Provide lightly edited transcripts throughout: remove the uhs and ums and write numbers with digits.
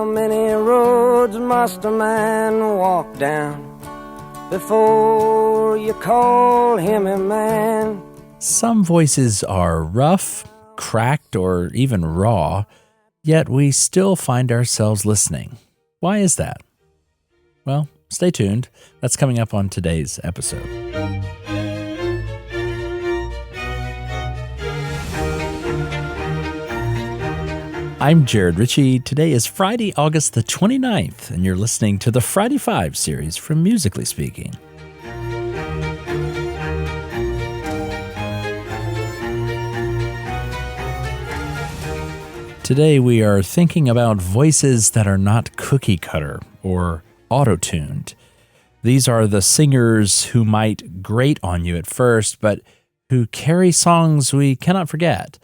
How many roads must a man walk down before you call him a man? Some voices are rough, cracked, or even raw, yet we still find ourselves listening. Why is that? Well, stay tuned. That's coming up on today's episode. I'm Jared Ritchie. Today is Friday, August the 29th, and you're listening to the Friday 5 series from Musically Speaking. Today we are thinking about voices that are not cookie cutter or auto-tuned. These are the singers who might grate on you at first, but who carry songs we cannot forget.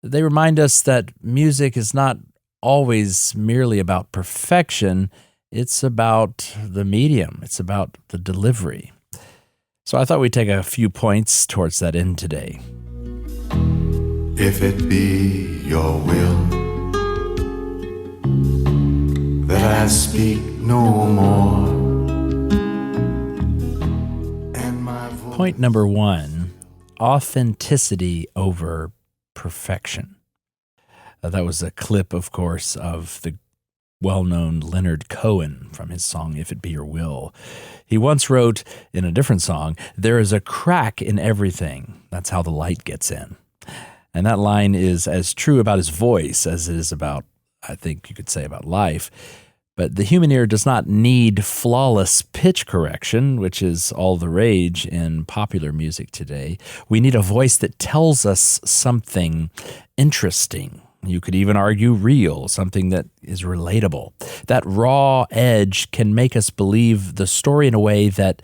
They remind us that music is not always merely about perfection. It's about the medium. It's about the delivery. So I thought we'd take a few points towards that end today. If it be your will that I speak no more, and my voice... Point number 1, authenticity over perfection. That was a clip, of course, of the well-known Leonard Cohen from his song, If It Be Your Will. He once wrote in a different song, "There is a crack in everything. That's how the light gets in." And that line is as true about his voice as it is about, I think you could say, about life. But the human ear does not need flawless pitch correction, which is all the rage in popular music today. We need a voice that tells us something interesting. You could even argue real, something that is relatable. That raw edge can make us believe the story in a way that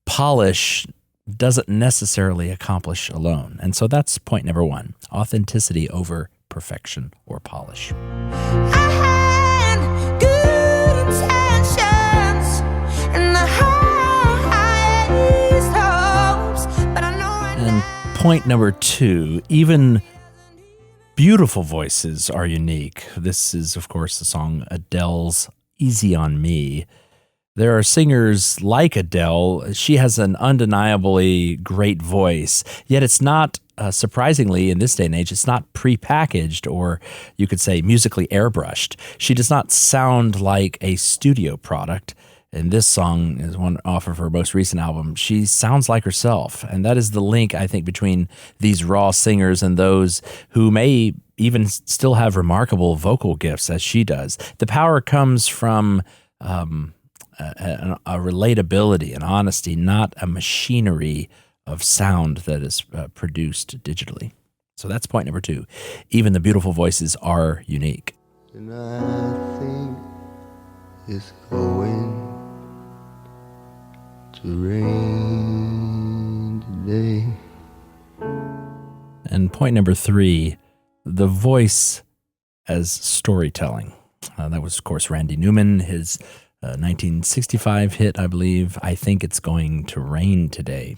polish doesn't necessarily accomplish alone. And so that's point number 1, authenticity over perfection or polish. And point number 2, even beautiful voices are unique. This is, of course, the song Adele's Easy on Me. There are singers like Adele. She has an undeniably great voice, yet it's not, surprisingly, in this day and age, it's not prepackaged or you could say musically airbrushed. She does not sound like a studio product. And this song is one off of her most recent album. She sounds like herself. And that is the link, I think, between these raw singers and those who may even still have remarkable vocal gifts as she does. The power comes from a relatability, an honesty, not a machinery of sound that is produced digitally. So that's point number 2. Even the beautiful voices are unique. And I think it's going to rain today. And point number 3, the voice as storytelling. That was, of course, Randy Newman, his 1965 hit, I believe, I Think It's Going to Rain Today.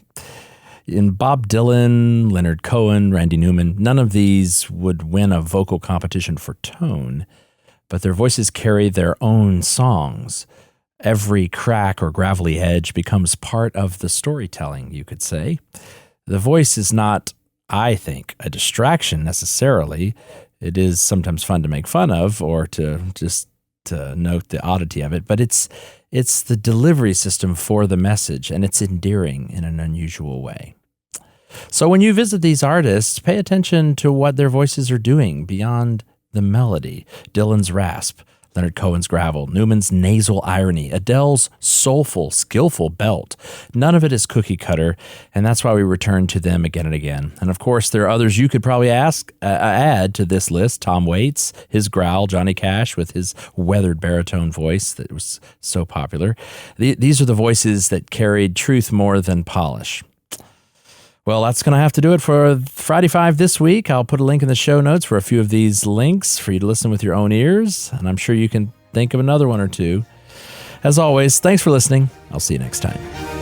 In Bob Dylan, Leonard Cohen, Randy Newman, none of these would win a vocal competition for tone, but their voices carry their own songs. Every crack or gravelly edge becomes part of the storytelling, you could say. The voice is not, I think, a distraction necessarily. It is sometimes fun to make fun of or to just to note the oddity of it, but it's the delivery system for the message, and it's endearing in an unusual way. So when you visit these artists, pay attention to what their voices are doing beyond the melody. Dylan's rasp, Leonard Cohen's gravel, Newman's nasal irony, Adele's soulful, skillful belt. None of it is cookie cutter, and that's why we return to them again and again. And of course, there are others you could probably add to this list. Tom Waits, his growl, Johnny Cash with his weathered baritone voice that was so popular. These are the voices that carried truth more than polish. Well, that's going to have to do it for Friday 5 this week. I'll put a link in the show notes for a few of these links for you to listen with your own ears, and I'm sure you can think of another one or two. As always, thanks for listening. I'll see you next time.